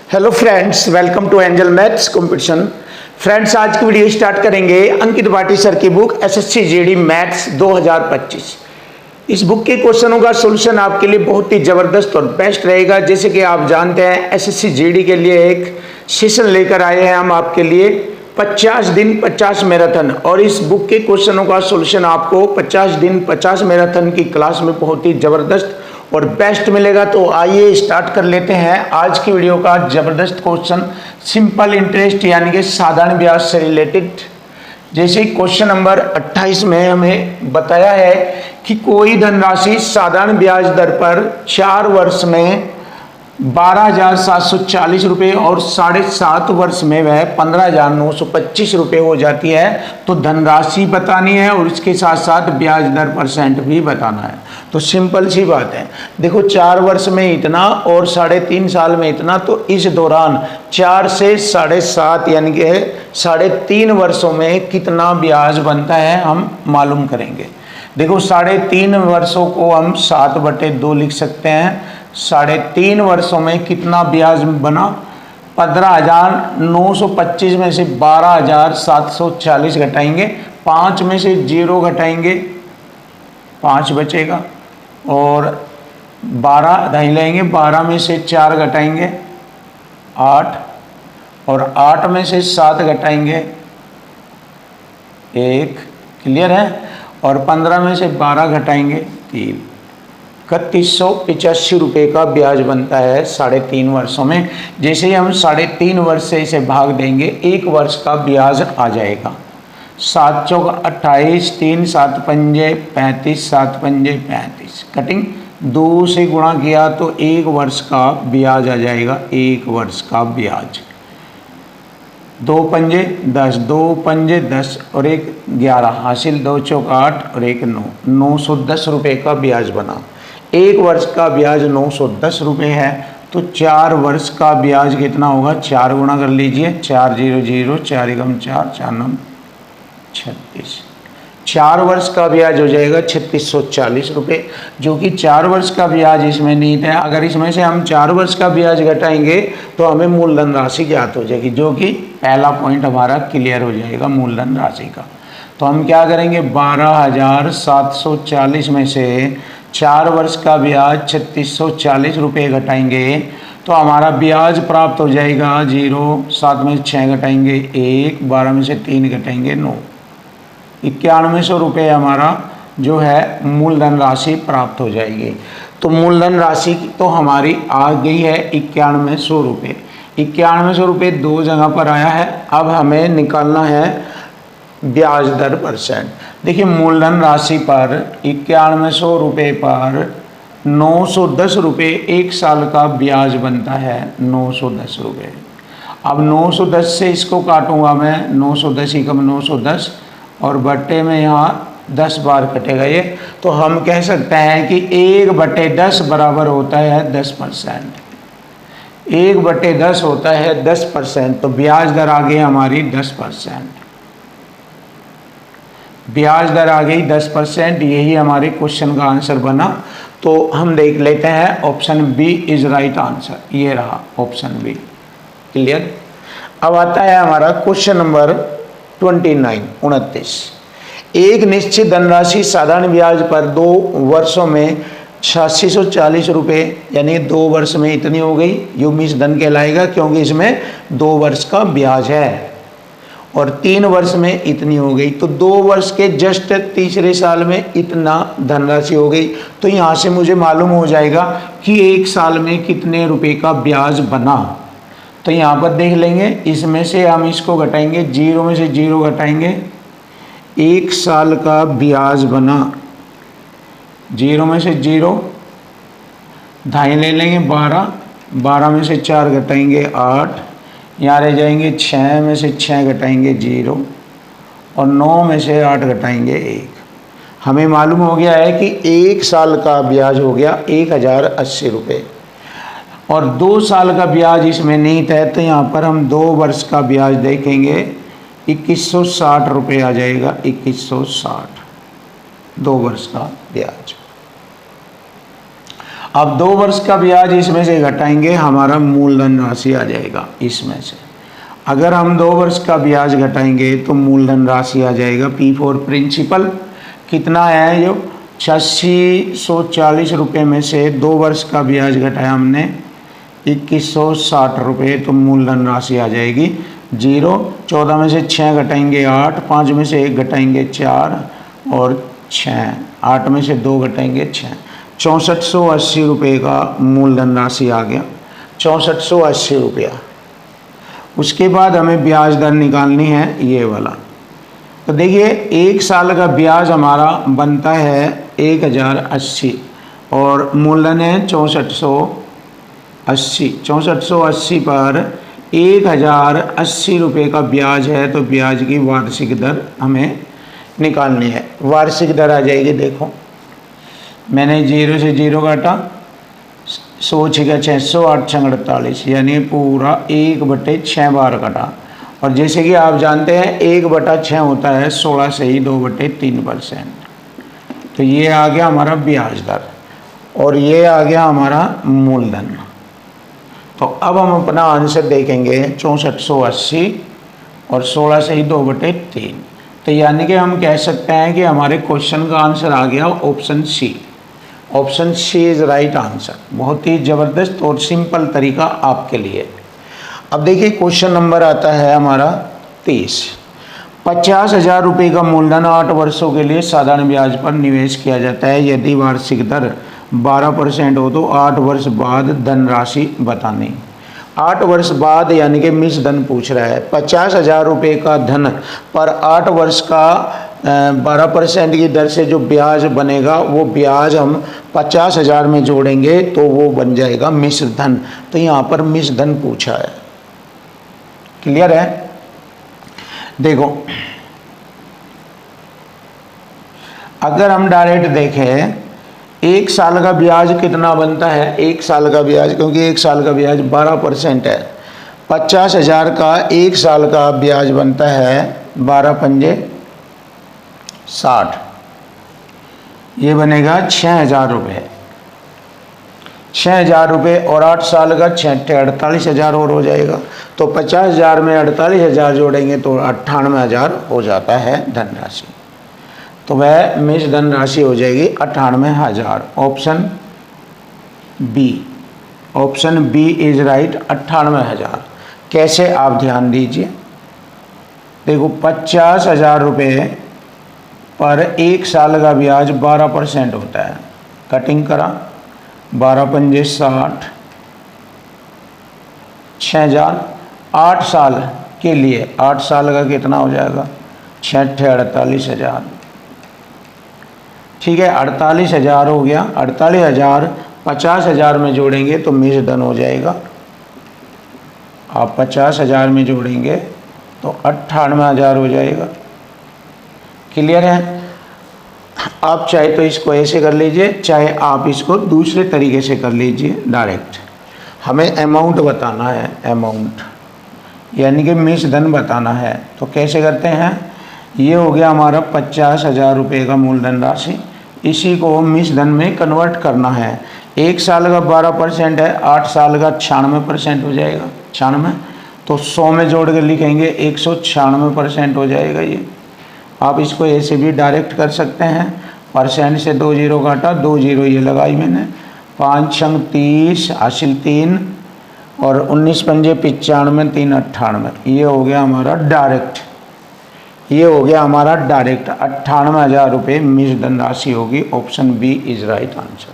Hello friends, welcome to Angel Maths Competition. Friends, आज की video start करेंगे Ankit Bhati sir की बुक एसएससी जीडी मैथ्स 2025। इस बुक के क्वेश्चनों का सॉल्यूशन आपके लिए बहुत ही ज़बरदस्त और बेस्ट रहेगा। जैसे कि आप जानते हैं, एसएससी जीडी के लिए एक सेशन लेकर आए हैं हम आपके लिए 50 दिन 50 मैराथन, और इस बुक के क्वेश्चनों का सॉल्यूशन आपको 50 दिन 50 मैराथन की क्लास में बहुत ही ज़बरदस्त और बेस्ट मिलेगा। तो आइए स्टार्ट कर लेते हैं आज की वीडियो का जबरदस्त क्वेश्चन। सिंपल इंटरेस्ट यानी कि साधारण ब्याज से रिलेटेड। जैसे क्वेश्चन नंबर 28 में हमें बताया है कि कोई धनराशि साधारण ब्याज दर पर 4 वर्ष में 12,740 रुपये और 7.5 वर्ष में वह 15,925 रुपये हो जाती है। तो धनराशि बतानी है और इसके साथ साथ ब्याज दर परसेंट भी बताना है। तो सिंपल सी बात है, देखो 4 वर्ष में इतना और 3.5 साल में इतना, तो इस दौरान 4 से 7.5 यानी कि 3.5 वर्षों में कितना ब्याज बनता है हम मालूम करेंगे। देखो 3.5 वर्षों को हम 7/2 लिख सकते हैं। 3.5 वर्षों में कितना ब्याज बना, 15,925 में से 12,740 घटाएंगे, 5 में से 0 घटाएंगे, 5 बचेगा, और 12 दाई लेंगे, 12 में से 4 घटाएंगे 8, और 8 में से 7 घटाएंगे 1, क्लियर है, और 15 में से 12 घटाएंगे 3। 3185 रुपये का ब्याज बनता है 3.5 वर्षों में। जैसे ही हम 3.5 वर्ष से इसे भाग देंगे, 1 वर्ष का ब्याज आ जाएगा। 7 चौक 28, 3 7 पंजे 35, 7 पंजे 35, कटिंग 2 से गुणा किया तो 1 वर्ष का ब्याज आ जाएगा। 1 वर्ष का ब्याज 2 पंजे 10, 2 पंजे 10 और 1 11, हासिल 2 चौक 8 और 1 9, 910 रुपये का ब्याज बना। 1 वर्ष का ब्याज 910 रुपये है। तो 4 वर्ष का ब्याज कितना होगा, 4 गुणा कर लीजिए, 4 0 0, 4 एकम 4, 4 9 36। 4 वर्ष का ब्याज हो जाएगा 3640 रुपये, जो कि 4 वर्ष का ब्याज इसमें निहित है। अगर इसमें से हम 4 वर्ष का ब्याज घटाएंगे तो हमें मूलधन राशि ज्ञात हो जाएगी, जो कि पहला पॉइंट हमारा क्लियर हो जाएगा मूलधन राशि का। तो हम क्या करेंगे, 12,740 में से 4 वर्ष का ब्याज 3640 रुपये घटाएंगे तो हमारा ब्याज प्राप्त हो जाएगा 0, 7 में से 6 घटाएंगे 1, 12 में से 3 घटाएंगे 9, 9100 रुपये हमारा जो है मूलधन राशि प्राप्त हो जाएगी। तो मूलधन राशि तो हमारी आ गई है 9100 रुपये। 9100 रुपये 2 जगह पर आया है। अब हमें निकालना है ब्याज दर परसेंट। देखिए, मूलधन राशि पर 9100 रुपये पर 910 रुपये 1 साल का ब्याज बनता है। 910 रुपये। अब 910 से इसको काटूंगा मैं, 910 एकम 910, और बट्टे में यहाँ 10 बार कटेगा ये। तो हम कह सकते हैं कि 1/10 बराबर होता है 10%। 1/10 होता है 10%। तो ब्याज दर आ गई हमारी 10%। ब्याज दर आ गई 10%। यही हमारे क्वेश्चन का आंसर बना। तो हम देख लेते हैं, option B is right answer. ये रहा ऑप्शन बी, क्लियर। अब आता है हमारा क्वेश्चन नंबर 29। एक निश्चित धनराशि साधारण ब्याज पर 2 वर्षों में 8640 रुपये, यानी 2 वर्ष में इतनी हो गई। यो मिस धन कहलाएगा क्योंकि इसमें 2 वर्ष का ब्याज है, और 3 वर्ष में इतनी हो गई। तो 2 वर्ष के जस्ट तीसरे साल में इतना धनराशि हो गई। तो यहाँ से मुझे मालूम हो जाएगा कि 1 साल में कितने रुपए का ब्याज बना। तो यहाँ पर देख लेंगे, इसमें से हम इसको घटाएंगे, 0 में से 0 घटाएंगे, 1 साल का ब्याज बना। 0 में से 0 ढाई ले लेंगे, 12, 12 में से 4 घटाएंगे 8, यहाँ रह जाएंगे 6 में से 6 घटाएंगे 0, और 9 में से 8 घटाएंगे 1। हमें मालूम हो गया है कि 1 साल का ब्याज हो गया 1080 रुपये, और 2 साल का ब्याज इसमें निहित है। तो यहाँ पर हम 2 वर्ष का ब्याज देखेंगे, 2160 रुपये आ जाएगा। 2160 2 वर्ष का ब्याज। अब 2 वर्ष का ब्याज इसमें से घटाएंगे, हमारा मूलधन राशि आ जाएगा इसमें से। अगर हम 2 वर्ष का ब्याज घटाएंगे तो मूलधन राशि आ जाएगा P फॉर प्रिंसिपल कितना है, जो 8640 रुपये में से 2 वर्ष का ब्याज घटाया हमने 2160 रुपये, तो मूलधन राशि आ जाएगी 0। 14 में से 6 घटाएंगे 8, 5 में से 1 घटाएंगे 4 और 6, 8 में से 2 घटाएंगे 6, 6480 रुपये का मूलधन राशि आ गया, 6480 रुपया। उसके बाद हमें ब्याज दर निकालनी है ये वाला। तो देखिए 1 साल का ब्याज हमारा बनता है 1080 और मूलधन है 6480। 6480 पर 1080 रुपये का ब्याज है, तो ब्याज की वार्षिक दर हमें निकालनी है। वार्षिक दर आ जाएगी, देखो मैंने 0 से 0 काटा, 100 छः 600, 8 छः 48, यानी पूरा 1/6 बार कटा। और जैसे कि आप जानते हैं 1/6 होता है 16 से ही 2/3%। तो ये आ गया हमारा ब्याज दर और ये आ गया हमारा मूलधन। तो अब हम अपना आंसर देखेंगे 6480 और 16 से ही 2/3। तो यानी कि हम कह सकते हैं कि हमारे क्वेश्चन का आंसर आ गया option C. Option C is right answer. बहुत ही ज़बरदस्त और सिंपल तरीका आपके लिए। अब देखिए क्वेश्चन नंबर आता है हमारा 30। 50,000 रुपये का मूलधन 8 वर्षों के लिए साधारण ब्याज पर निवेश किया जाता है। यदि वार्षिक दर 12% हो तो 8 वर्ष बाद धनराशि बतानी। 8 वर्ष बाद यानी कि मिश्र धन पूछ रहा है। 50,000 रुपये का धन पर 8 वर्ष का 12% की दर से जो ब्याज बनेगा वो ब्याज हम 50,000 में जोड़ेंगे तो वो बन जाएगा मिश्र धन। तो यहाँ पर मिश्र धन पूछा है। क्लियर है? देखो अगर हम डायरेक्ट देखें 1 साल का ब्याज कितना बनता है, 1 साल का ब्याज, क्योंकि 1 साल का ब्याज 12% है। 50,000 का 1 साल का ब्याज बनता है 12 पंजे 60, ये बनेगा 6,000 रुपये। 6,000 रुपये और 8 साल का 48,000 और हो जाएगा। तो 50,000 में 48,000 जोड़ेंगे तो 98,000 हो जाता है धनराशि। तो वह मिश्र धनराशि हो जाएगी 98,000। Option B, option B is right 98,000। कैसे आप ध्यान दीजिए, देखो 50,000 रुपये पर 1 साल का ब्याज 12% होता है। कटिंग करा, 12 पंजे 60, 6,000। 8 साल के लिए 8 साल का कितना हो जाएगा, 6 48,000। ठीक है, 48,000 हो गया। 48,000 50,000 में जोड़ेंगे तो मिश्र धन हो जाएगा। आप 50,000 में जोड़ेंगे तो 98,000 हो जाएगा। क्लियर है? आप चाहे तो इसको ऐसे कर लीजिए, चाहे आप इसको दूसरे तरीके से कर लीजिए डायरेक्ट। हमें अमाउंट बताना है, अमाउंट यानी कि मिश्र धन बताना है। तो कैसे करते हैं, ये हो गया हमारा 50,000 रुपये का मूलधन राशि। इसी को मिश्र धन में कन्वर्ट करना है। 1 साल का 12% है, 8 साल का 96% हो जाएगा। 96 तो 100 में जोड़ कर लिखेंगे 196% हो जाएगा ये। आप इसको ऐसे भी डायरेक्ट कर सकते हैं। परसेंट से 2 जीरो काटा, 2 जीरो ये लगाई मैंने। 5 छंग 30 हासिल 3 और 19 पंजे 95, 3 98। ये हो गया हमारा डायरेक्ट, ये हो गया हमारा डायरेक्ट 98,000 रुपये मिश्र धन राशि होगी। Option B is right answer.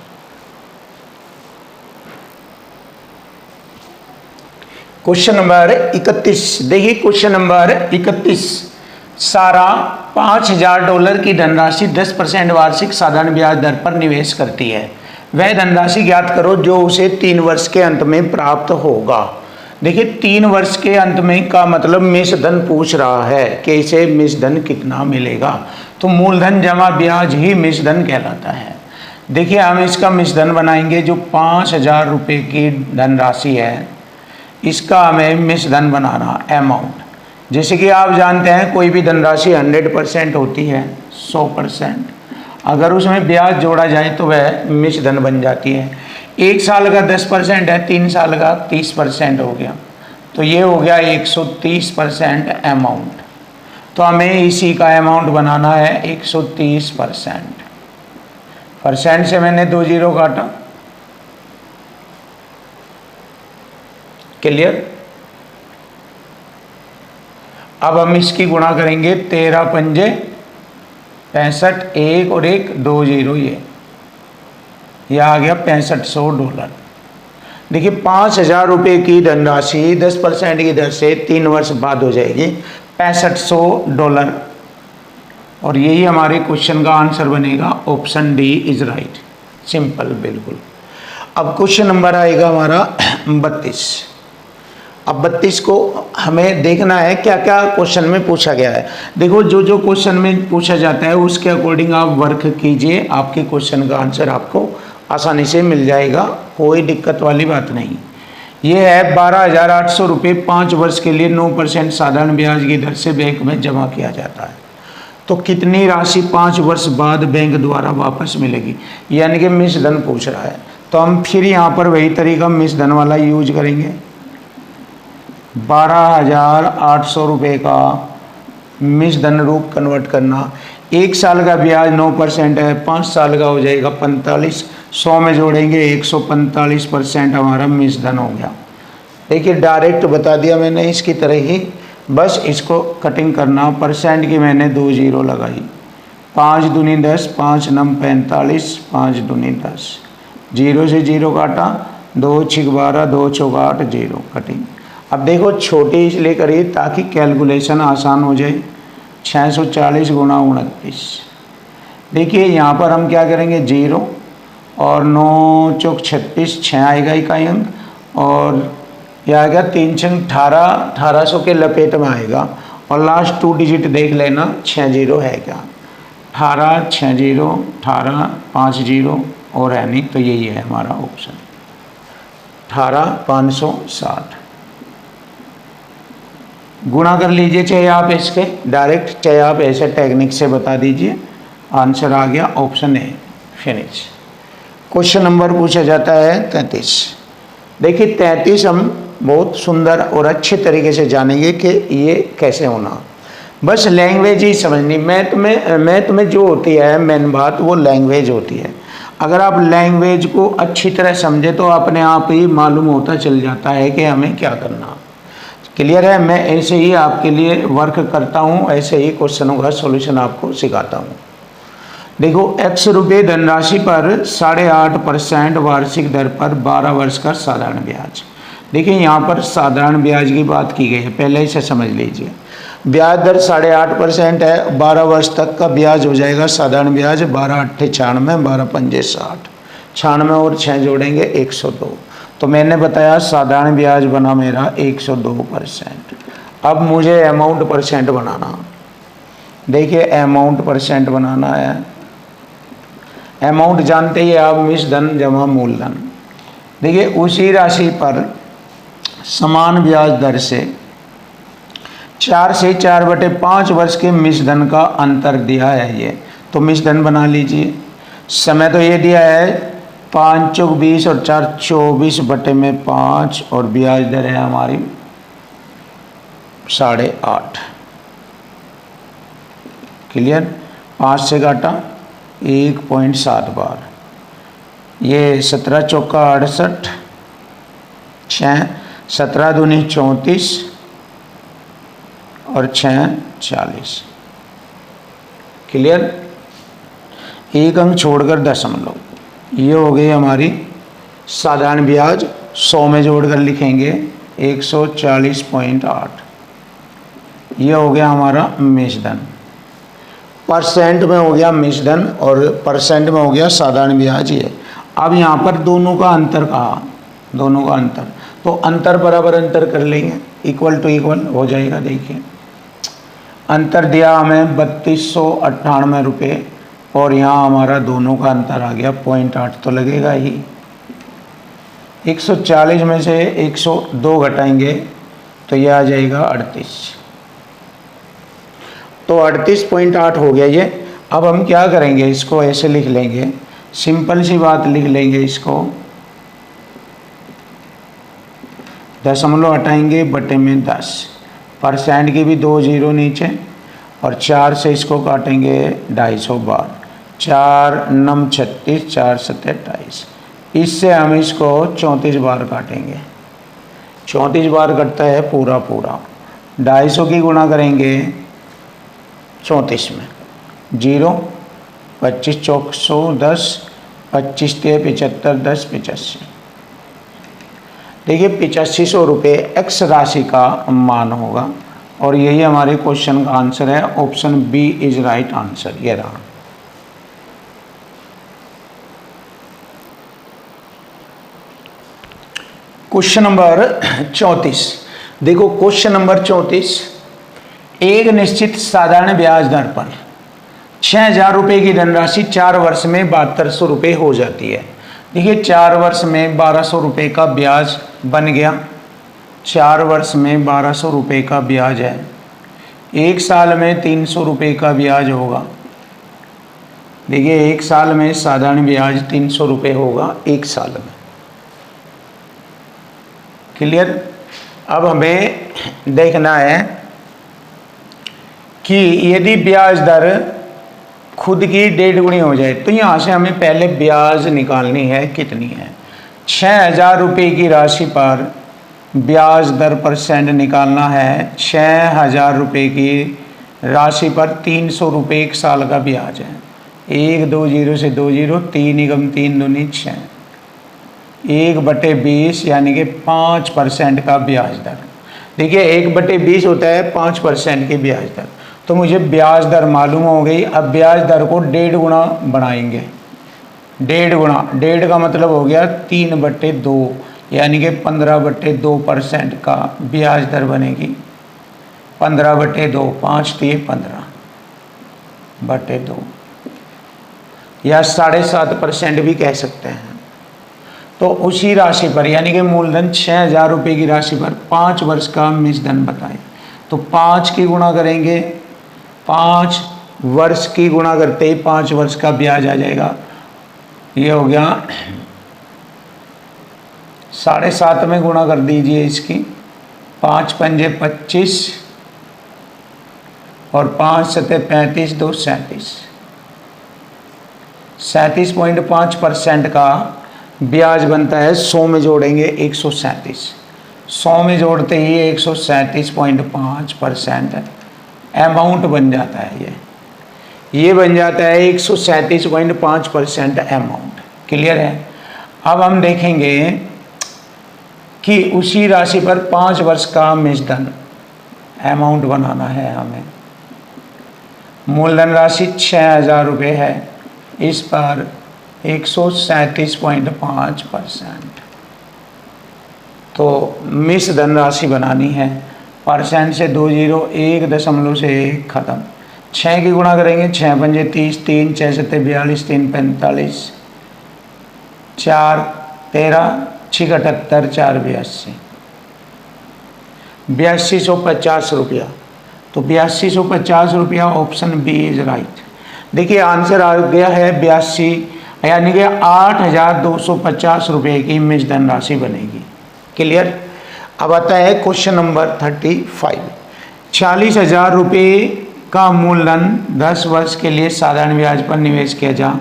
Question number 31 देखिए, क्वेश्चन नंबर 31। सारा $5,000 की धनराशि 10% वार्षिक साधारण ब्याज दर पर निवेश करती है। वह धनराशि ज्ञात करो जो उसे 3 वर्ष के अंत में प्राप्त होगा। देखिए 3 वर्ष के अंत में का मतलब मिश्र धन पूछ रहा है कि इसे मिश्र धन कितना मिलेगा। तो मूलधन जमा ब्याज ही मिश्र धन कहलाता है। देखिए हम इसका मिश्र धन बनाएंगे। जो 5,000 रुपये की धनराशि है इसका हमें मिश्र धन बनाना, अमाउंट। जैसे कि आप जानते हैं कोई भी धनराशि 100% होती है, 100%। अगर उसमें ब्याज जोड़ा जाए तो वह मिश्र धन बन जाती है। 1 साल का 10% है, 3 साल का 30% हो गया, तो ये हो गया 130% अमाउंट। तो हमें इसी का अमाउंट बनाना है 130%। परसेंट से मैंने 2 जीरो काटा, क्लियर। अब हम इसकी गुणा करेंगे, 13 पंजे 65, 1 और 1 2 जीरो, ये आ गया $6500। देखिए 5,000 रुपये की धनराशि 10% की दर से 3 वर्ष बाद हो जाएगी $6500, और यही हमारे क्वेश्चन का आंसर बनेगा। Option D is right, simple बिल्कुल। अब क्वेश्चन नंबर आएगा हमारा 32। अब 32 को हमें देखना है क्या क्या क्वेश्चन में पूछा गया है। देखो जो जो क्वेश्चन में पूछा जाता है उसके अकॉर्डिंग आप वर्क कीजिए, आपके क्वेश्चन का आंसर आपको आसानी से मिल जाएगा, कोई दिक्कत वाली बात नहीं। ये है 12,800 रुपये 5 वर्ष के लिए 9% साधारण ब्याज की दर से बैंक में जमा किया जाता है। तो कितनी राशि 5 वर्ष बाद बैंक द्वारा वापस मिलेगी, यानी कि मिस धन पूछ रहा है। तो हम फिर यहाँ पर वही तरीका मिस धन वाला यूज करेंगे। 12,800 रुपये का मिस धन रूप कन्वर्ट करना। 1 साल का ब्याज 9% है, 5 साल का हो जाएगा 45, 100 में जोड़ेंगे 145% हमारा मिस धन हो गया। देखिए डायरेक्ट बता दिया मैंने इसकी तरह ही, बस इसको कटिंग करना। परसेंट की मैंने 2 जीरो लगाई, 5 दूनी 10, 5 नम 45, 5 दूनी 10, जीरो से जीरो काटा, 2 छिक 12, 2 चौक 8, जीरो कटिंग। अब देखो छोटी इसलिए करिए ताकि कैलकुलेशन आसान हो जाए। 640 गुणा 29, देखिए यहाँ पर हम क्या करेंगे, जीरो और 9 चौक 36, 6 आएगा इकाई अंक, और यह आएगा 3 छंग 18, 1800 के लपेट में आएगा, और लास्ट 2 डिजिट देख लेना 6 जीरो है क्या, 18 6 जीरो 18 5 जीरो और है नहीं, तो यही है हमारा ऑप्शन 18,560। गुणा कर लीजिए, चाहे आप इसके डायरेक्ट, चाहे आप ऐसे टेक्निक से बता दीजिए। आंसर आ गया option A, finish. Question number पूछा जाता है 33। देखिए 33 हम बहुत सुंदर और अच्छे तरीके से जानेंगे कि ये कैसे होना। बस लैंग्वेज ही समझनी, मैथ में जो होती है मेन बात वो लैंग्वेज होती है। अगर आप लैंग्वेज को अच्छी तरह समझे तो अपने आप ही मालूम होता चल जाता है कि हमें क्या करना। क्लियर है। मैं ऐसे ही आपके लिए वर्क करता हूँ, ऐसे ही क्वेश्चनों का सॉल्यूशन आपको सिखाता हूँ। देखो x रुपये धनराशि पर 8.5% वार्षिक दर पर 12 वर्ष का साधारण ब्याज। देखिए यहाँ पर साधारण ब्याज की बात की गई है, पहले इसे समझ लीजिए। ब्याज दर 8.5% है, 12 वर्ष तक का ब्याज हो जाएगा साधारण ब्याज 12 अट्ठे 96, 12 पंजे 60, 96 और 6 जोड़ेंगे 102। तो मैंने बताया साधारण ब्याज बना मेरा 102%। अब मुझे अमाउंट परसेंट बनाना। देखिए अमाउंट परसेंट बनाना है। अमाउंट जानते ही आप, मिस धन जमा मूलधन। देखिए उसी राशि पर समान ब्याज दर से 4 से 4/5 वर्ष के मिस धन का अंतर दिया है ये, तो मिस धन बना लीजिए। समय तो ये दिया है 5 चौक 20 और 4 24/5, और ब्याज दर है हमारी 8.5। क्लियर। 5 से काटा 1.7 बार, ये 17 चौका 68, 6 17 दूनी 34 और 6 40। क्लियर। एक अंक छोड़कर दशमलव, ये हो गई हमारी साधारण ब्याज। 100 में जोड़कर लिखेंगे 140.8, ये हो गया हमारा मिस धन। परसेंट में हो गया मिस धन और परसेंट में हो गया साधारण ब्याज ये। अब यहाँ पर दोनों का अंतर कहा, दोनों का अंतर, तो अंतर बराबर अंतर कर लेंगे, इक्वल टू इक्वल हो जाएगा। देखिए अंतर दिया हमें 3298 रुपये, और यहाँ हमारा दोनों का अंतर आ गया 0.8, तो लगेगा ही। 140 में से 102 घटाएंगे तो यह आ जाएगा 38, तो 38.8 हो गया ये। अब हम क्या करेंगे, इसको ऐसे लिख लेंगे, सिंपल सी बात लिख लेंगे इसको दशमलव हटाएंगे, बटे में 10, परसेंट की भी 2 जीरो नीचे, और 4 से इसको काटेंगे 250 बार, 4 9 36, 4 7 28। इससे हम इसको 34 बार काटेंगे। 34 बार कटता है पूरा पूरा। 250 की गुणा करेंगे 34 में, 0 25 चौक 100 10, 25 के 75 10 85। देखिए 8500 रुपये एक्स राशि का मान होगा, और यही हमारे क्वेश्चन का आंसर है। Option B is right answer, ये रहा। Question number 34। देखो क्वेश्चन नंबर 34, एक निश्चित साधारण ब्याज दर पर 6000 रुपये की धनराशि 4 वर्ष में 7200 रुपये हो जाती है। देखिए 4 वर्ष में 1200 रुपये का ब्याज बन गया, 4 वर्ष में 1200 रुपये का ब्याज है, एक साल में 300 रुपये का ब्याज होगा। देखिए एक साल में साधारण ब्याज 300 रुपये होगा एक साल में। क्लियर। अब हमें देखना है कि यदि ब्याज दर खुद की 1.5 गुनी हो जाए तो यहाँ से हमें पहले ब्याज निकालनी है, कितनी है। 6000 रुपये की राशि पर ब्याज दर परसेंट निकालना है। 6000 रुपये की राशि पर 300 रुपये एक साल का ब्याज है। 1 2 0 से 2 0, 3 एकम 3 दूनी 6, 1/20 यानी कि 5% का ब्याज दर। देखिए 1/20 होता है 5% की ब्याज दर। तो मुझे ब्याज दर मालूम हो गई। अब ब्याज दर को 1.5 गुना बढ़ाएंगे, 1.5 गुना, 1.5 का मतलब हो गया 3/2, यानी कि 15/2% का ब्याज दर बनेगी। 15/2, 5 3 15/2, या 7.5% भी कह सकते हैं। तो उसी राशि पर यानी कि मूलधन 6000 रुपये की राशि पर 5 वर्ष का मिश्रधन बताएं। तो 5 की गुणा करेंगे, 5 वर्ष की गुणा करते ही 5 वर्ष का ब्याज आ जाएगा। ये हो गया 7.5 में गुणा कर दीजिए इसकी, 5 पंजे 25 और 5 सते 35, 2 37, 37.5% का ब्याज बनता है। 100 में जोड़ेंगे 137, 100 में जोड़ते ही 137.5% अमाउंट बन जाता है। ये बन जाता है 137.5% अमाउंट। क्लियर है। अब हम देखेंगे कि उसी राशि पर 5 वर्ष का मिश्रधन अमाउंट बनाना है हमें। मूलधन राशि 6000 रुपये है, इस पर 137.5%। तो मिश्रधन राशि बनानी है। परसेंट से 2 जीरो, 1 दशमलव से 1 खत्म। 6 की गुणा करेंगे, 6 पंजे 30, 3 6 सत्ते 42, 3 45, 4 13, 6 78, 4 82, 8250 रुपया। तो 8250 रुपया ऑप्शन बी इज राइट। देखिए आंसर आ गया है 82, यानी कि 8250 रुपये की मिश्रधन राशि बनेगी। क्लियर। अब आता है क्वेश्चन नंबर 35। 40,000 रुपये का मूलधन 10 वर्ष के लिए साधारण ब्याज पर निवेश किया जा,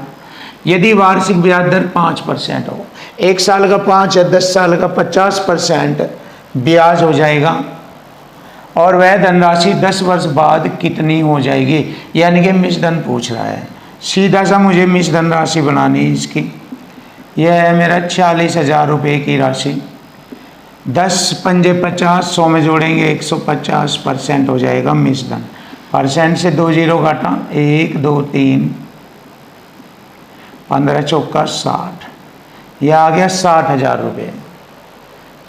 यदि वार्षिक ब्याज दर 5% हो। 1 साल का 5 है, 10 साल का 50% ब्याज हो जाएगा, और वह धनराशि 10 वर्ष बाद कितनी हो जाएगी, यानी कि मिश्रधन पूछ रहा है। सीधा सा मुझे मिश्रधन राशि बनानी है इसकी। यह है मेरा 40,000 रुपये की राशि। 10 पंजे 50, 100 में जोड़ेंगे 150% हो जाएगा मिश्रधन। परसेंट से 2 जीरो काटा, 1 2 3, 15 चौका 60, यह आ गया 60,000 रुपये।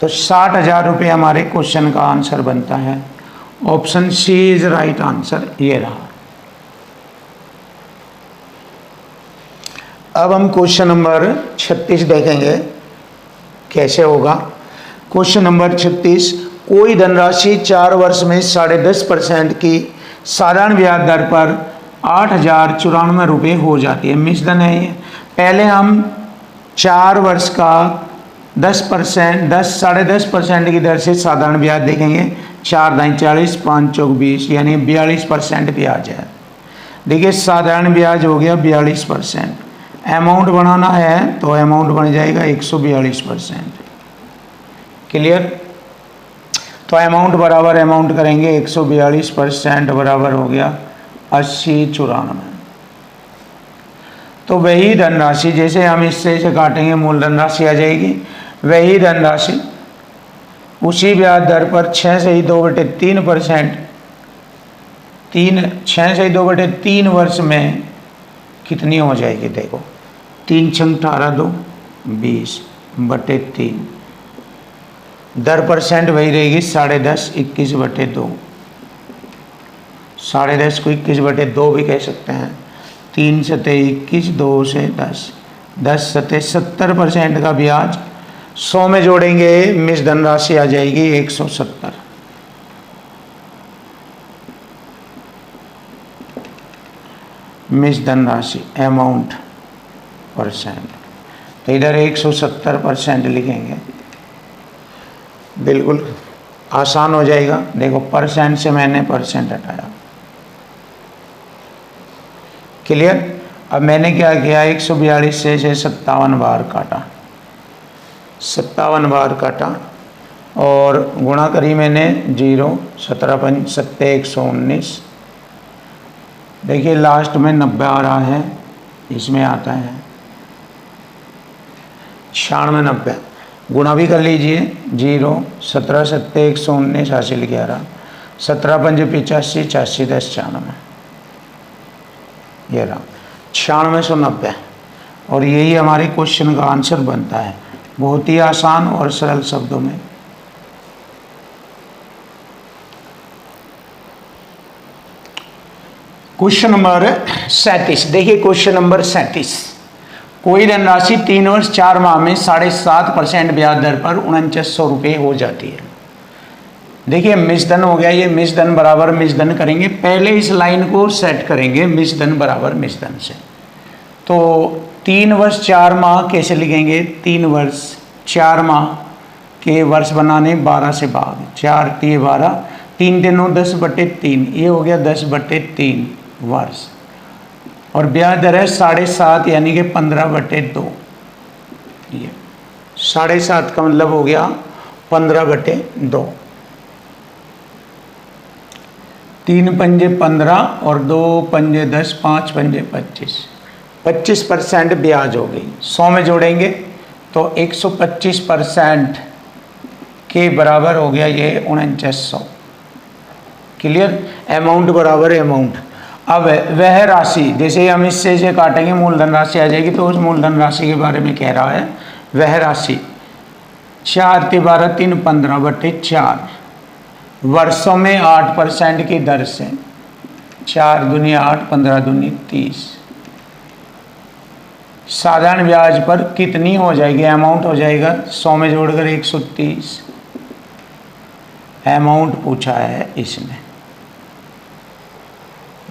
तो 60,000 रुपये हमारे क्वेश्चन का आंसर बनता है। Option C is right answer, ये रहा। अब हम क्वेश्चन नंबर 36 देखेंगे कैसे होगा। क्वेश्चन नंबर 36, कोई धनराशि 4 वर्ष में 10.5% की साधारण ब्याज दर पर 8,094 रुपये हो जाती है। मिश्रधन है ये। पहले हम 4 वर्ष का 10%, 10-10.5% की दर से साधारण ब्याज देखेंगे। 4 दाई 40, 5 चौक 20, यानी 42% ब्याज है। देखिए साधारण ब्याज हो गया 42%। अमाउंट बनाना है तो अमाउंट बन जाएगा 142%। क्लियर? तो अमाउंट बराबर अमाउंट करेंगे 142% बराबर हो गया 80-94। तो वही धनराशि, जैसे हम इससे से काटेंगे मूलधन राशि आ जाएगी। वही धनराशि उसी ब्याज दर पर 6 से ही 2/3%, 6 से 2/3 वर्ष में कितनी हो जाएगी? देखो 3 छंग 18, 2 20/3। दर परसेंट वही रहेगी 10.5, 21/2। 10.5 को 21/2 भी कह सकते हैं। 3 सते 21, 2 से 10, 10 सते 70% का ब्याज 100 में जोड़ेंगे, मिस धनराशि आ जाएगी 170। मिस धनराशि अमाउंट परसेंट, तो इधर 170% लिखेंगे। बिल्कुल आसान हो जाएगा। देखो परसेंट से मैंने परसेंट हटाया। क्लियर? अब मैंने क्या किया, 142 से 57 बार काटा, 57 बार काटा और गुणा करी मैंने 0, 17 5 7 119। देखिए लास्ट में 90 आ रहा है, इसमें आता है 96 90। गुणा भी कर लीजिए। 0, 17 7 119 हासिल 11, 17 5 85, 86 10 96। ये रहा 9690। और यही हमारे क्वेश्चन का आंसर बनता है, बहुत ही आसान और सरल शब्दों में। Question number 37। देखिए क्वेश्चन नंबर 37। कोई धनराशि 3 वर्ष 4 माह में 7.5% ब्याज दर पर 4900 रुपये हो जाती है। देखिए मिश्रधन हो गया, ये मिश्रधन बराबर मिश्रधन करेंगे। पहले इस लाइन को सेट करेंगे मिश्रधन बराबर मिश्रधन से। तो 3 वर्ष 4 माह कैसे लिखेंगे? 3 वर्ष 4 माह के वर्ष बनाने 12 से भाग, 4 3 12, 3 दिनों 10/3, ये हो गया 10/3 वर्ष। और ब्याज दर है 7.5 यानी कि 15/2। ये 7.5 का मतलब हो गया 15/2। 3 पंजे 15 और 2 पंजे 10, 5 पंजे 25, 25% ब्याज हो गई। 100 में जोड़ेंगे तो 125% के बराबर हो गया ये 4900। क्लियर? अमाउंट बराबर अमाउंट। अब वह राशि, जैसे हम इससे से काटेंगे मूलधन राशि आ जाएगी, तो उस मूलधन राशि के बारे में कह रहा है। वह राशि 4 × 12 3 15/4 वर्षों में 8% की दर से, 4 दूनी 8, 15 दूनी 30, साधारण ब्याज पर कितनी हो जाएगी? अमाउंट हो जाएगा 100 में जोड़कर 130। अमाउंट पूछा है इसने।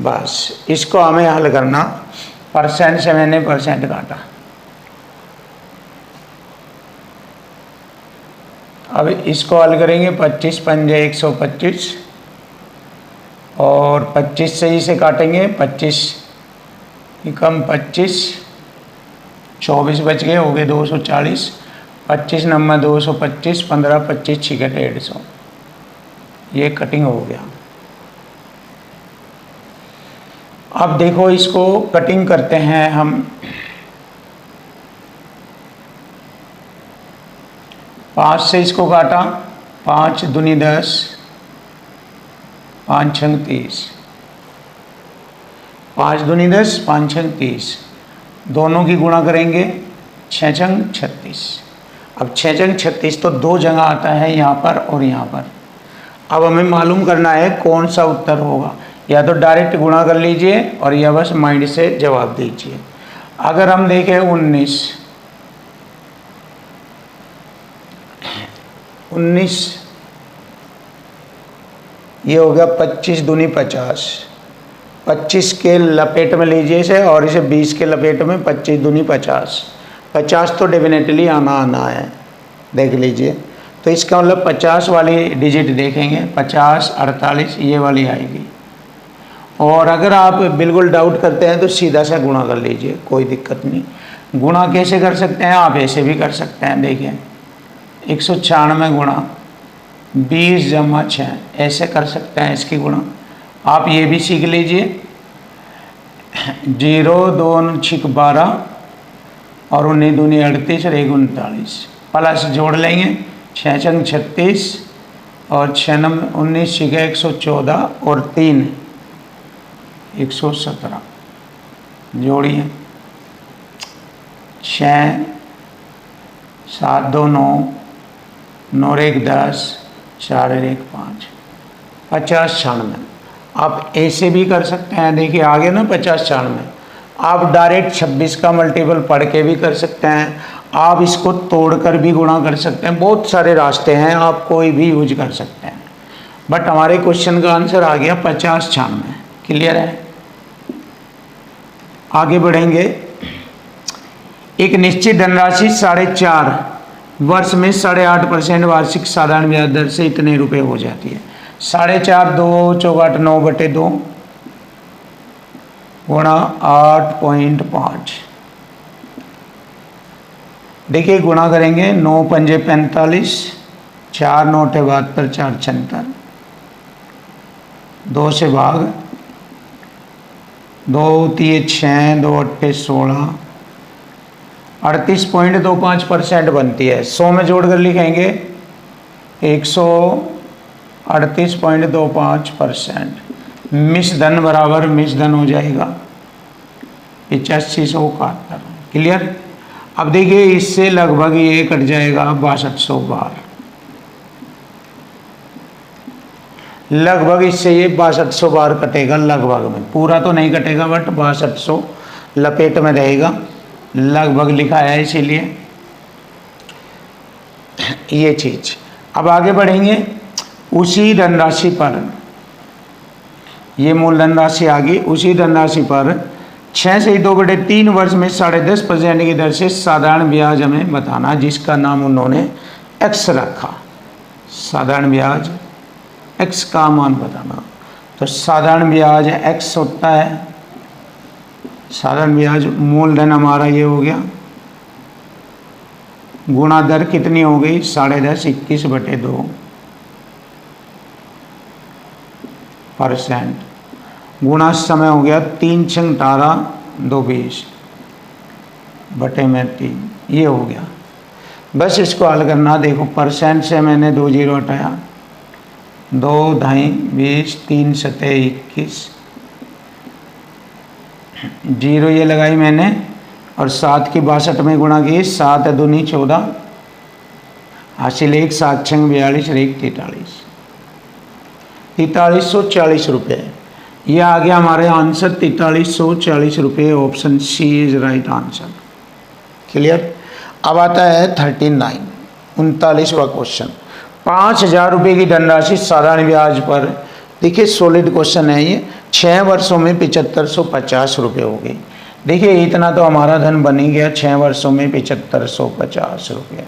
बस इसको हमें हल करना। परसेंट से मैंने परसेंट काटा। अब इसको हल करेंगे। 25 पंजे 125 और 25 से इसे काटेंगे। 25 कम 25, 24 बच गए, हो गए 240। 25 नंबर 225, 15 25 छिके 150। ये कटिंग हो गया। अब देखो इसको कटिंग करते हैं हम। पाँच से इसको काटा, 5 दूनी 10, 5 छंग 30, 5 दूनी 10, 5 छंग 30, दोनों की गुणा करेंगे 6 छंग 36। अब 6 छंग 36 तो 2 जगह आता है, यहाँ पर और यहाँ पर। अब हमें मालूम करना है कौन सा उत्तर होगा। या तो डायरेक्ट गुणा कर लीजिए और या बस माइंड से जवाब दीजिए। अगर हम देखें 19 ये हो गया 25 दूनी 50, 25 के लपेट में लीजिए इसे और इसे 20 के लपेट में 25 दूनी 50, 50 तो डेफिनेटली आना है। देख लीजिए। तो इसका मतलब 50 वाली डिजिट देखेंगे, 50, 48 ये वाली आएगी। और अगर आप बिल्कुल डाउट करते हैं तो सीधा सा गुणा कर लीजिए, कोई दिक्कत नहीं। गुणा कैसे कर सकते हैं, आप ऐसे भी कर सकते हैं। देखिए 196 गुणा 20 जमा 6, ऐसे कर सकते हैं इसकी गुणा। आप ये भी सीख लीजिए। 0 2 6 12 और 19 दूनी 38 और 1 39, प्लस जोड़ लेंगे 6 छंग 36 और 6 नम 19 6 114 और 3 117, जोड़िए 6 7 2 9 9 1 10 4 1 5, 50 96। आप ऐसे भी कर सकते हैं। देखिए आगे ना 50 96, आप डायरेक्ट 26 का मल्टीपल पढ़ के भी कर सकते हैं, आप इसको तोड़कर भी गुणा कर सकते हैं। बहुत सारे रास्ते हैं, आप कोई भी यूज कर सकते हैं। बट हमारे क्वेश्चन का आंसर आ गया 50 96। क्लियर है। आगे बढ़ेंगे। एक निश्चित धनराशि 4.5 वर्ष में 8.5% वार्षिक साधारण ब्याज दर से इतने रुपए हो जाती है। 4.5 2 चौगाट 9/2 गुणा 8.5। देखिए गुणा करेंगे, 9 पंजे 45, 4 9 72, 4 76, 2 से भाग, 2 3 6, 2 8 16, 38.25% बनती है। 100 में जोड़कर लिखेंगे 138.25%। मिश्र धन बराबर मिश्र धन हो जाएगा 8571। क्लियर। अब देखिए इससे लगभग ये कट जाएगा 6200 बार, लगभग इससे ये 6200 बार कटेगा। लगभग में पूरा तो नहीं कटेगा बट 6200 लपेट में रहेगा। लगभग लिखा है इसीलिए ये चीज। अब आगे बढ़ेंगे। उसी धनराशि पर, ये मूल धनराशि आ गई, उसी धनराशि पर 6 से 2/3 वर्ष में 10.5% की दर से साधारण ब्याज हमें बताना, जिसका नाम उन्होंने एक्स रखा। साधारण ब्याज एक्स का मान बताना। तो साधारण ब्याज एक्स होता है। साधारण ब्याज मूलधन हमारा ये हो गया, गुणा दर कितनी हो गई 10.5 21/2%, गुणा समय हो गया 3 छंग 18 2 20 बटे में 3, ये हो गया। बस इसको हल करना। देखो परसेंट से मैंने 2 जीरो हटाया, 2 ढाई 20, 3 सतह 21, जीरो ये लगाई मैंने और 7 की 62 में गुणा की, 7 दूनी 14, हासिल 1 7 छंग 42 और 1 43, 4340 रुपये। ये आ गया हमारे आंसर 4340 रुपये। Option C is right answer. Clear. अब आता है 39वां क्वेश्चन। 5000 रुपये की धनराशि साधारण ब्याज पर, देखिए सॉलिड क्वेश्चन है ये, 6 वर्षों में 7550 रुपये हो गई। देखिए इतना तो हमारा धन बन ही गया, 6 वर्षों में 7550 रुपये।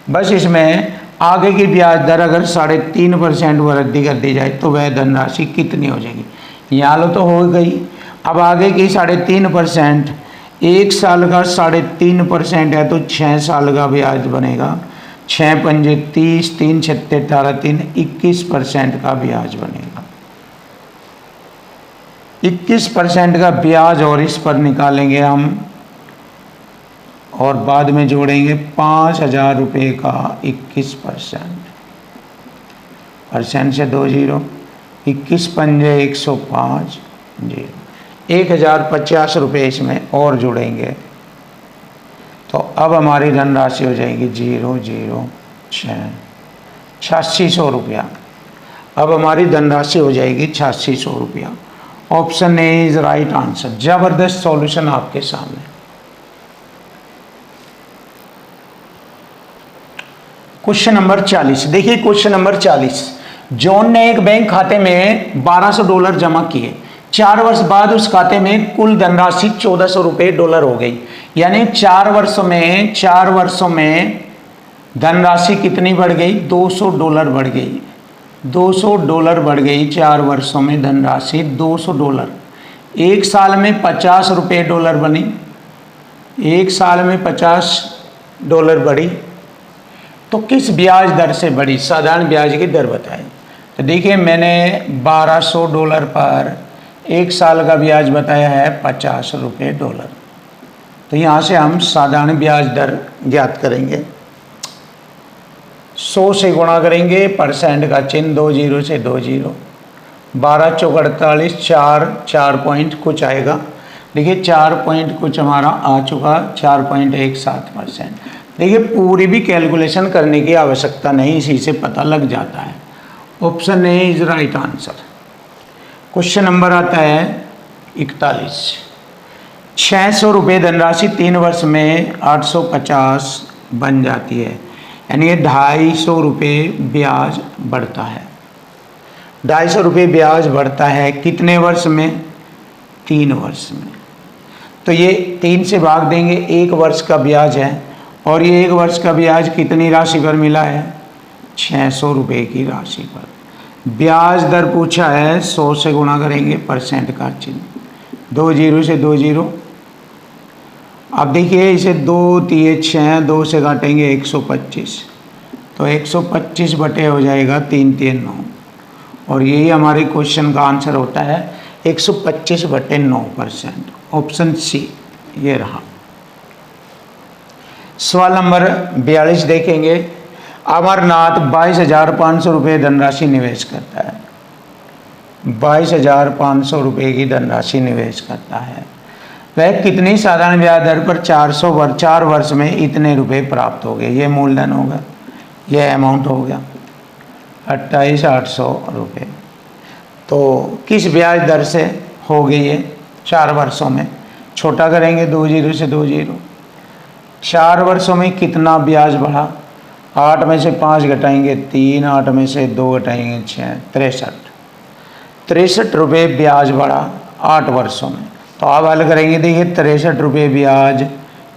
बस इसमें आगे की ब्याज दर अगर 3.5% वृद्धि कर दी जाए तो वह धनराशि कितनी हो जाएगी। यहाँ लो तो हो गई। अब आगे की 3.5%, 1 साल का 3.5% है तो 6 साल का ब्याज बनेगा। 6 पंजे 30, 3 छत्ते 18, 3 21% का ब्याज बनेगा। 21% का ब्याज और इस पर निकालेंगे हम और बाद में जोड़ेंगे 5000 रुपये का 21%। परसेंट से 2 जीरो, 21 पंजे 105 जीरो, 1050 रुपये इसमें और जुड़ेंगे तो अब हमारी धनराशि हो जाएगी 8600 रुपया। अब हमारी धनराशि हो जाएगी 8600 रुपया। Option A is right answer. जबरदस्त सॉल्यूशन आपके सामने। Question number 40। देखिए क्वेश्चन नंबर 40। जॉन ने एक बैंक खाते में $1200 जमा किए। 4 वर्ष बाद उस खाते में कुल धनराशि $1400 डॉलर हो गई। यानी 4 वर्षों में धनराशि कितनी बढ़ गई? $200 बढ़ गई। $200 बढ़ गई 4 वर्षों में धनराशि $200। एक साल में $50 बनी, एक साल में $50 बढ़ी, तो किस ब्याज दर से बढ़ी? साधारण ब्याज की दर बताएं। तो देखिए मैंने $1200 पर एक साल का ब्याज बताया है $50। तो यहाँ से हम साधारण ब्याज दर ज्ञात करेंगे। 100 से गुणा करेंगे, परसेंट का चिन्ह 20 से 20, 12 चौक 48, 4 पॉइंट कुछ आएगा। देखिए 4 पॉइंट कुछ हमारा आ चुका, 4.17%। देखिए पूरी भी कैलकुलेशन करने की आवश्यकता नहीं, इसी से पता लग जाता है। Option A is right answer. Question number आता है 41। 600 रुपये धनराशि 3 वर्ष में 850 बन जाती है, यानी ये 250 रुपये ब्याज बढ़ता है। 250 रुपये ब्याज बढ़ता है कितने वर्ष में? 3 वर्ष में। तो ये 3 से भाग देंगे, 1 वर्ष का ब्याज है, और ये 1 वर्ष का ब्याज कितनी राशि पर मिला है? 600 रुपये की राशि पर। ब्याज दर पूछा है, 100 से गुणा करेंगे, परसेंट का चिन्ह, 20 से 20। अब देखिए इसे 2 3 6, 2 से काटेंगे 125, तो 125 बटे हो जाएगा 3 3 9, और यही हमारे क्वेश्चन का आंसर होता है 125 बटे 9%। ऑप्शन सी ये रहा। सवाल नंबर 42 देखेंगे। अमरनाथ 22,500 रुपये धनराशि निवेश करता है। 22,500 रुपये की धनराशि निवेश करता है। वह कितनी साधारण ब्याज दर पर 4 वर्ष में इतने रुपए प्राप्त हो गए? ये मूलधन होगा, यह अमाउंट हो गया 28,800 रुपये। तो किस ब्याज दर से हो गई ये 4 वर्षों में? छोटा करेंगे 20 से 20। 4 वर्षों में कितना ब्याज बढ़ा? 8 में से 5 घटाएंगे 3, 8 में से 2 घटाएंगे 6, 63 रुपये ब्याज बढ़ा 8 वर्षों में। तो आप हल करेंगे, देखिए 63 रुपये ब्याज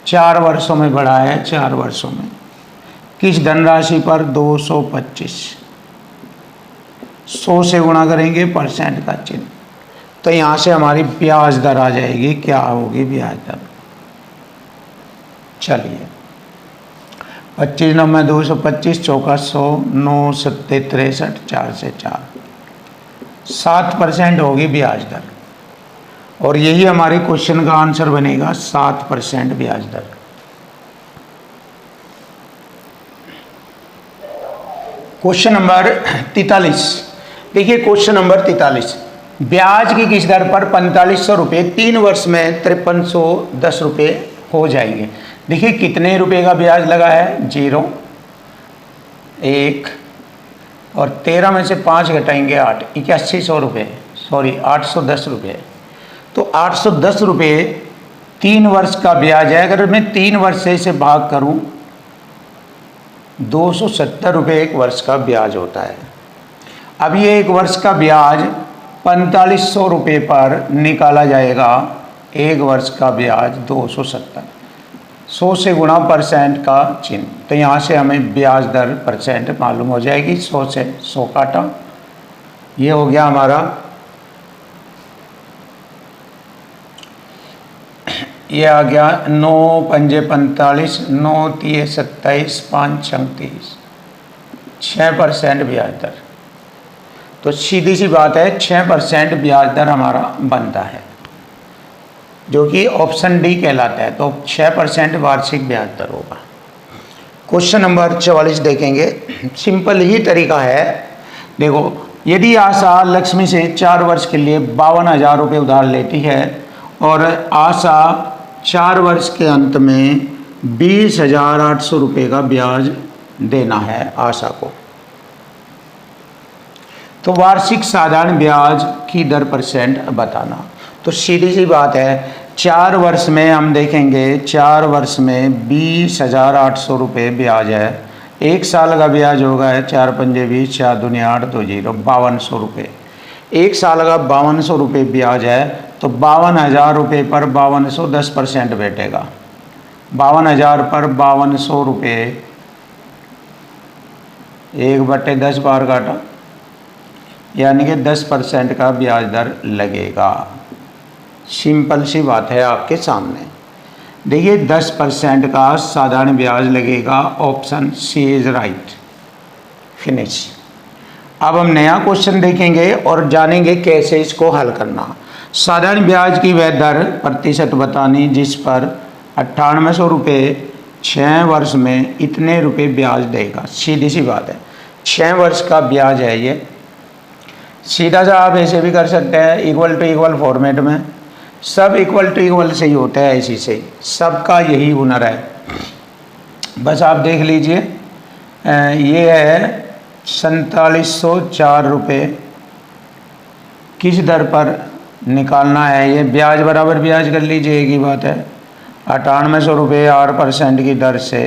4 वर्षों में बढ़ा है। 4 वर्षों में किस धनराशि पर? 225। 100 से गुणा करेंगे, परसेंट का चिन्ह, तो यहाँ से हमारी ब्याज दर आ जाएगी। क्या होगी ब्याज दर? चलिए 25 9 225, चौका 100, 9 7 63, 4 से 4, 7% होगी ब्याज दर, और यही हमारे क्वेश्चन का आंसर बनेगा, 7% ब्याज दर। क्वेश्चन नंबर 43 देखिए। क्वेश्चन नंबर 43, ब्याज की किस दर पर 4500 रुपये 3 वर्ष में 5310 रुपये हो जाएंगे? देखिए कितने रुपए का ब्याज लगा है? 0, 1, और 13 में से 5 घटाएंगे 8, 8100 रुपये, सॉरी 810 रुपये। तो 810 रुपये 3 वर्ष का ब्याज है। अगर मैं 3 वर्ष से इसे भाग करूं, 270 रुपये 1 वर्ष का ब्याज होता है। अब ये 1 वर्ष का ब्याज 4500 रुपये पर निकाला जाएगा। 1 वर्ष का ब्याज 270, 100 से गुणा, परसेंट का चिन्ह, तो यहाँ से हमें ब्याज दर परसेंट मालूम हो जाएगी। 100 से 100 काटा, ये हो गया हमारा, ये आ गया 9 पंजे 45, 9 3 27, 5 36, 6% ब्याज दर। तो सीधी सी बात है 6% ब्याज दर हमारा बनता है, जो कि ऑप्शन डी कहलाता है। तो 6% वार्षिक ब्याज दर होगा। क्वेश्चन नंबर 44 देखेंगे। सिंपल ही तरीका है। देखो, यदि आशा लक्ष्मी से 4 वर्ष के लिए 52,000 रुपये उधार लेती है और आशा 4 वर्ष के अंत में 20,800 रुपये का ब्याज देना है आशा को, तो वार्षिक साधारण ब्याज की दर परसेंट बताना। तो सीधी सी बात है, 4 वर्ष में हम देखेंगे, 4 वर्ष में 20,800 रुपये ब्याज है। 1 साल का ब्याज होगा 4 पंजे 20, 4 दूनी 8, 2 0, 5200 रुपये। 1 साल का 5200 रुपये ब्याज है, तो 52,000 रुपये पर 5200 10% बैठेगा। 52,000 पर 5200 रुपये 1/10 बार काटा, यानी कि 10% का ब्याज दर लगेगा। सिंपल सी बात है आपके सामने। देखिए 10% का साधारण ब्याज लगेगा, option C is right. Finish. अब हम नया क्वेश्चन देखेंगे और जानेंगे कैसे इसको हल करना। साधारण ब्याज की वह दर प्रतिशत बतानी जिस पर 9800 रुपये 6 वर्ष में इतने रुपए ब्याज देगा। सीधी सी बात है, 6 वर्ष का ब्याज है ये। सीधा सा आप ऐसे भी कर सकते हैं, इक्वल टू इक्वल फॉर्मेट में। सब इक्वल टू इक्वल से ही होता है, इसी से सबका यही हुनर है। बस आप देख लीजिए, ये है 4704 रुपये किस दर पर निकालना है। ये ब्याज बराबर ब्याज कर लीजिए, एक ही बात है। 9800 रुपये 8% की दर से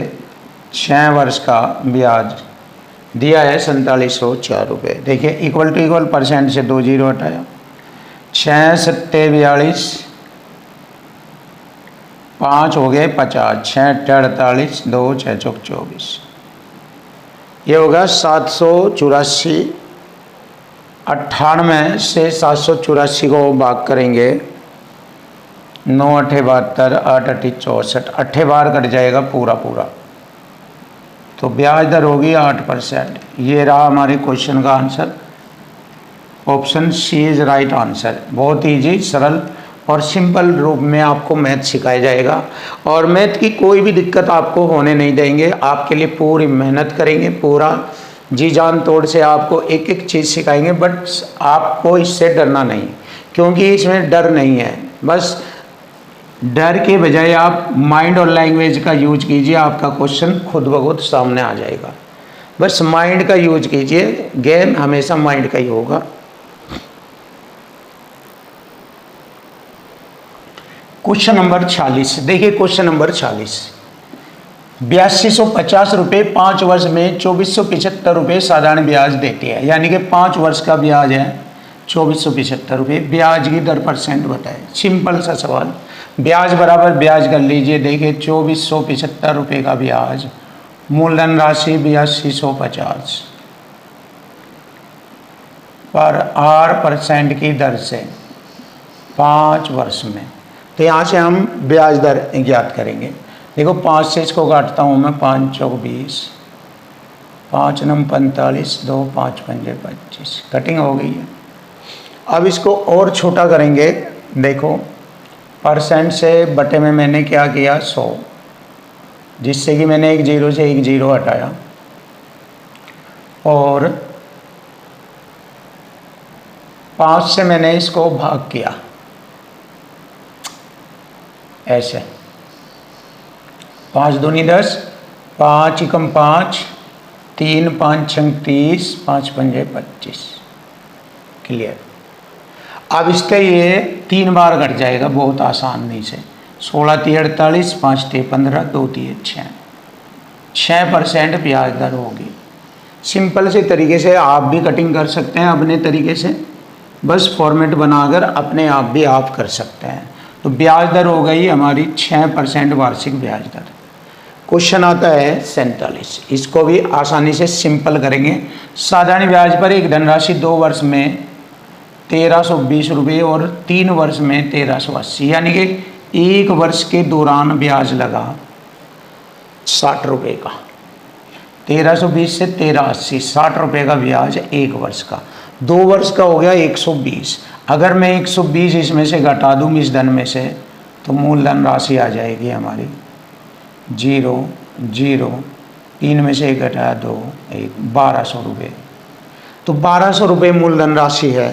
6 वर्ष का ब्याज दिया है 4704 रुपये। देखिए इक्वल टू इक्वल परसेंट से 2 जीरो हटाया, 6 सत्ते 42, 5 हो गए 50, 6 48, 2 6 चौक 24। ये होगा 784। 98 से 784 को भाग करेंगे, 9 8 72, 8 8 64, 8 बार कट जाएगा पूरा पूरा, तो ब्याज दर होगी 8%। ये रहा हमारे क्वेश्चन का answer. Option C is right answer. बहुत ईजी, सरल और सिंपल रूप में आपको मैथ सिखाया जाएगा, और मैथ की कोई भी दिक्कत आपको होने नहीं देंगे। आपके लिए पूरी मेहनत करेंगे, पूरा जी जान तोड़ से आपको एक एक चीज़ सिखाएंगे। बट आपको इससे डरना नहीं, क्योंकि इसमें डर नहीं है। बस डर के बजाय आप माइंड और लैंग्वेज का यूज कीजिए, आपका क्वेश्चन खुद ब खुद सामने आ जाएगा। बस माइंड का यूज कीजिए, गेम हमेशा माइंड का ही होगा। क्वेश्चन नंबर 46 देखिए। क्वेश्चन नंबर 46, 8250 रुपये 5 वर्ष में 2475 रुपये साधारण ब्याज देती है, यानी कि 5 वर्ष का ब्याज है 2475 रुपये। ब्याज की दर परसेंट बताए। सिंपल सा सवाल, ब्याज बराबर ब्याज कर लीजिए। देखिए 2475 रुपये का ब्याज, मूलधन राशि 8250 पर 8% की दर से 5 वर्ष में। तो यहाँ से हम ब्याज दर ज्ञात करेंगे। देखो 5 से इसको काटता हूँ मैं, 5 चौक 20, 5 नम 45, 2 5 पंजे 25, कटिंग हो गई है। अब इसको और छोटा करेंगे। देखो परसेंट से बटे में मैंने क्या किया 100, जिससे कि मैंने एक जीरो से एक जीरो हटाया, और 5 से मैंने इसको भाग किया ऐसे। 5 दूनी 10, 5 एकम 5, 3 5 6 30, 5 पंजे 25। क्लियर। अब इसका ये 3 बार कट जाएगा बहुत आसानी से। 16 3 48, 5 3 15, 2 3 6, 6% ब्याज दर होगी। सिंपल से तरीके से आप भी कटिंग कर सकते हैं अपने तरीके से, बस फॉर्मेट बनाकर अपने आप भी आप कर सकते हैं। तो ब्याज दर हो गई हमारी 6% वार्षिक ब्याज दर। क्वेश्चन आता है 47, इसको भी आसानी से सिंपल करेंगे। साधारण ब्याज पर एक धनराशि 2 वर्ष में 1320 रुपये और 3 वर्ष में 1380, यानी कि 1 वर्ष के दौरान ब्याज लगा 60 रुपये का। 1320 से 1380, 60 रुपये का ब्याज 1 वर्ष का। 2 वर्ष का हो गया 120। अगर मैं 120 इसमें से घटा दूँ इस धन में से, तो मूलधन राशि आ जाएगी हमारी 0 0, 3 में से 1 घटाया 2 1, 1200 रुपये। तो 1200 रुपये मूलधन राशि है।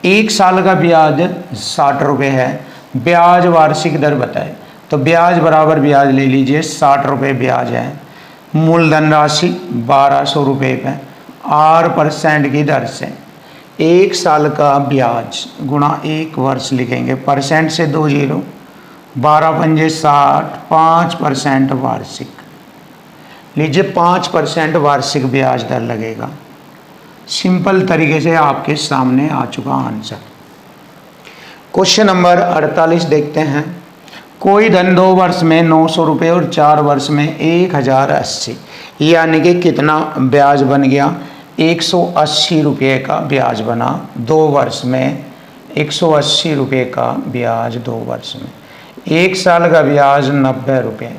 1 साल का ब्याज 60 रुपये है। ब्याज वार्षिक दर बताए, तो ब्याज बराबर ब्याज ले लीजिए। 60 रुपये ब्याज है, मूलधन राशि 1200 रुपये पे 8% की दर से 1 साल का ब्याज गुणा 1 वर्ष लिखेंगे। परसेंट से 2 जीरो, 12 पंजे 60, 5% वार्षिक लीजिए। 5% वार्षिक ब्याज दर लगेगा। सिंपल तरीके से आपके सामने आ चुका आंसर। क्वेश्चन नंबर 48 देखते हैं। कोई धन 2 वर्ष में 900 रुपये और 4 वर्ष में 1080, यानी कि कितना ब्याज बन गया? 180 रुपये का ब्याज बना 2 वर्ष में, 180 रुपये का ब्याज 2 वर्ष में। 1 साल का ब्याज 90 रुपये,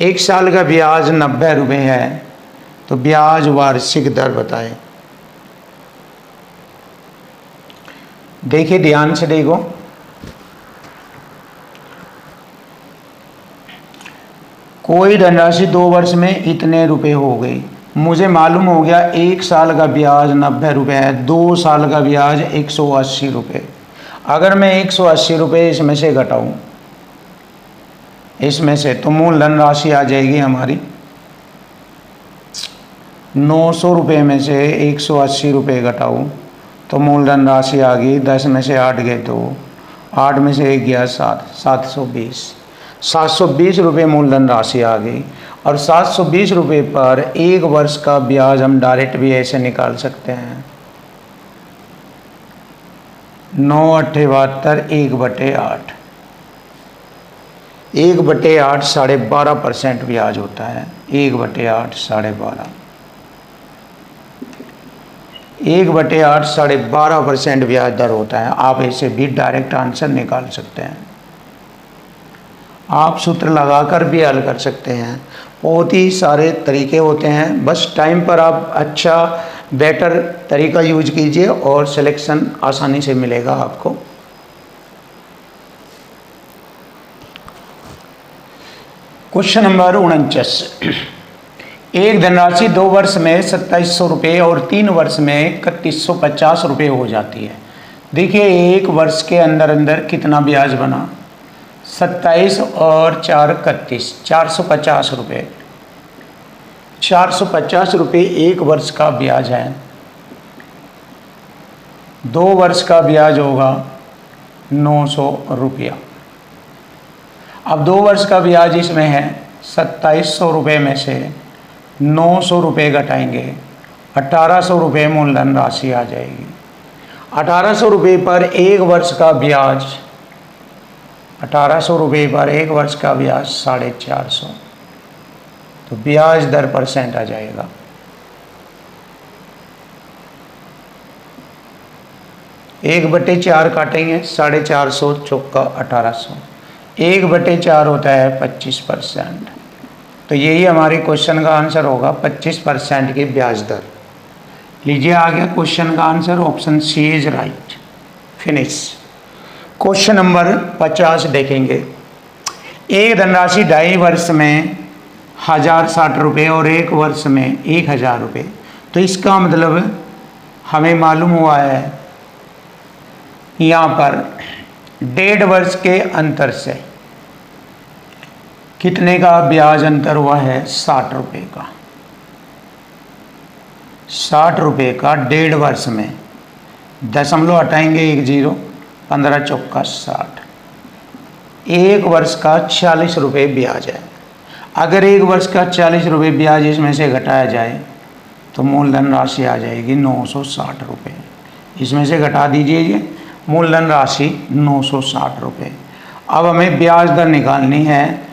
1 साल का ब्याज 90 रुपये है, तो ब्याज वार्षिक दर बताए। देखिए ध्यान से देखो, कोई धनराशि 2 वर्ष में इतने रुपए हो गई, मुझे मालूम हो गया 1 साल का ब्याज 90 रुपये है, 2 साल का ब्याज 180 रुपये। अगर मैं 180 रुपये इसमें से घटाऊँ, इसमें से, तो मूलधन राशि आ जाएगी हमारी 900 रुपये में से 180 रुपये घटाऊँ तो मूलधन राशि आ गई 10 में से 8 गए तो 8 में से 1 गया 7, 720 रुपये मूलधन राशि आ गई। और 720 रुपये पर 1 वर्ष का ब्याज हम डायरेक्ट भी ऐसे निकाल सकते हैं, 9×8 = 1/8, 1/8 12.5% ब्याज होता है, 1/8 12.5, 1/8 12.5% ब्याज दर होता है। आप ऐसे भी डायरेक्ट आंसर निकाल सकते हैं, आप सूत्र लगाकर भी हल कर सकते हैं, बहुत ही सारे तरीके होते हैं। बस टाइम पर आप अच्छा बेटर तरीका यूज कीजिए और सिलेक्शन आसानी से मिलेगा आपको। क्वेश्चन नंबर 49, एक धनराशि 2 वर्ष में 2700 रुपये और 3 वर्ष में 3150 रुपये हो जाती है। देखिए 1 वर्ष के अंदर अंदर कितना ब्याज बना, 27 और 4 31, 450 रुपये, 450 रुपये 1 वर्ष का ब्याज है। 2 वर्ष का ब्याज होगा 900 रुपया। अब 2 वर्ष का ब्याज इसमें है, 2700 रुपये में से 900 रुपये घटाएंगे, 1800 रुपये मूलधन राशि आ जाएगी। 1800 रुपये पर 1 वर्ष का ब्याज, 1800 रुपये पर 1 वर्ष का ब्याज 450, तो ब्याज दर % आ जाएगा। एक बटे 4 काटेंगे, 450 चौका 1800, 1/4 होता है 25%। तो यही हमारे क्वेश्चन का आंसर होगा, 25% की ब्याज दर। लीजिए आ गया क्वेश्चन का answer, option C is right. Finish. Question number 50 देखेंगे। एक धनराशि 2.5 वर्ष में 1060 रुपये और 1 वर्ष में 1000 रुपये। तो इसका मतलब हमें मालूम हुआ है यहाँ पर 1.5 वर्ष के अंतर से कितने का ब्याज अंतर हुआ है, 60 रुपये का। 60 रुपये का 1.5 वर्ष में, दशमलव हटाएंगे 1 0, 15 चौका 60, 1 वर्ष का 40 रुपये ब्याज है। अगर 1 वर्ष का 40 रुपये ब्याज इसमें से घटाया जाए तो मूलधन राशि आ जाएगी 960 रुपये। इसमें से घटा दीजिए मूलधन राशि 960 रुपये। अब हमें ब्याज दर निकालनी है।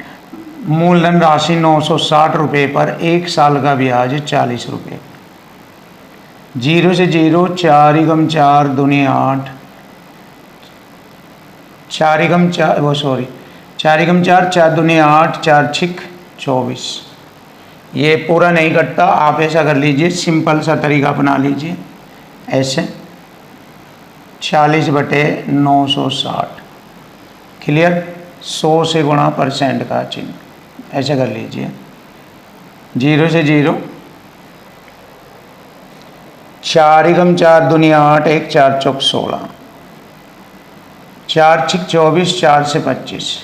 मूलधन राशि 960 रुपये पर 1 साल का ब्याज 40 रुपये। 0 से 0, 4 × 4 दूनी 8, 4 × 4 4 × 4 4 दूनी 8, 4 6 24। ये पूरा नहीं कटता, आप ऐसा कर लीजिए, सिंपल सा तरीका अपना लीजिए। ऐसे 40/960, क्लियर। 100 से गुणा % का चिन्ह, ऐसे कर लीजिए। 0 से 0, 4 × 4 दूनी 8, 1 4 चौक 16, 4 6 24, 4 से 25,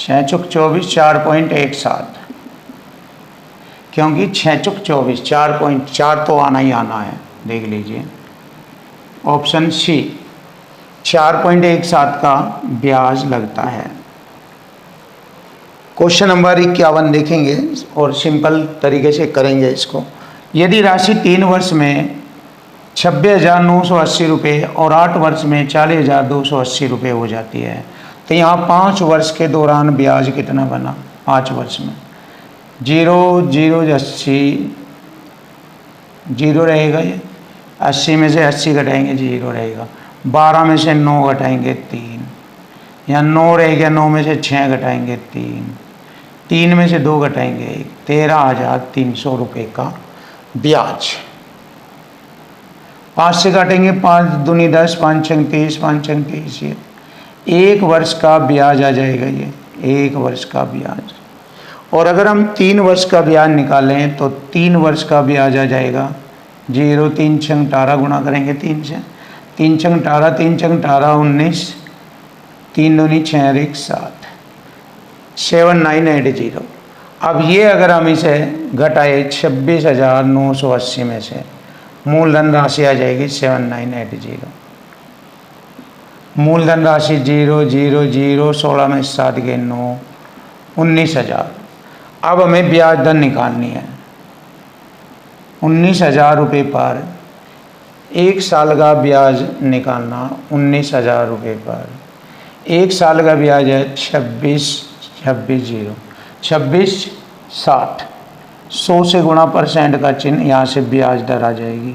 6 चौक 24, 4.17, क्योंकि 6 चौक 24, 4.4 तो आना ही आना है। देख लीजिए ऑप्शन सी, 4.17 का ब्याज लगता है। क्वेश्चन नंबर 51 देखेंगे और सिंपल तरीके से करेंगे इसको। यदि राशि 3 वर्ष में 26,980 रुपये और 8 वर्ष में 40,280 रुपये हो जाती है तो यहाँ 5 वर्ष के दौरान ब्याज कितना बना 5 वर्ष में, 0 0 80 0 रहेगा, ये 80 में से 80 घटाएंगे 0 रहेगा, 12 में से 9 घटाएंगे 3, यहाँ 9 रहेगा, 9 में से 6 घटाएंगे 3, 3 में से 2 घटाएंगे 1, 13,300 रुपये का ब्याज। 5 से काटेंगे 5 दूनी 10, 5 छंग 30, 5 छंग 30, ये 1 वर्ष का ब्याज आ जाएगा, ये 1 वर्ष का ब्याज। और अगर हम 3 वर्ष का ब्याज निकालें तो 3 वर्ष का ब्याज आ जाएगा 0 3 छंग 18 गुणा करेंगे 3 से, 3 छंग 18, 3 छंग 18 19, 3 दूनी 6 1 7, 7980। अब ये अगर हम इसे घटाए 26,980 में से, मूलधन राशि आ जाएगी 7980, मूलधन राशि 0 0 0, 16 में 7 गए 9, 19,000। अब हमें ब्याज दर निकालनी है 19,000 रुपये पर, 1 साल का ब्याज निकालना 19,000 रुपये पर, 1 साल का ब्याज है 26 0 26 60, 100 से गुणा % का चिन्ह, यहाँ से ब्याज दर आ जाएगी,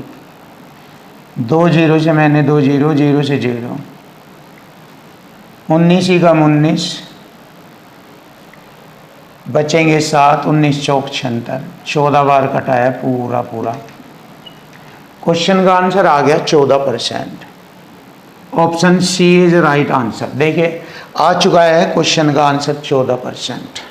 2 0 से मैंने 2 0, 0 से 0, 19 ही कम 19, बचेंगे 7, 19 चौक 76, 14 बार कटाया पूरा। क्वेश्चन का आंसर आ गया 14%। Option C is right answer. देखिए आ चुका है क्वेश्चन का आंसर 14%।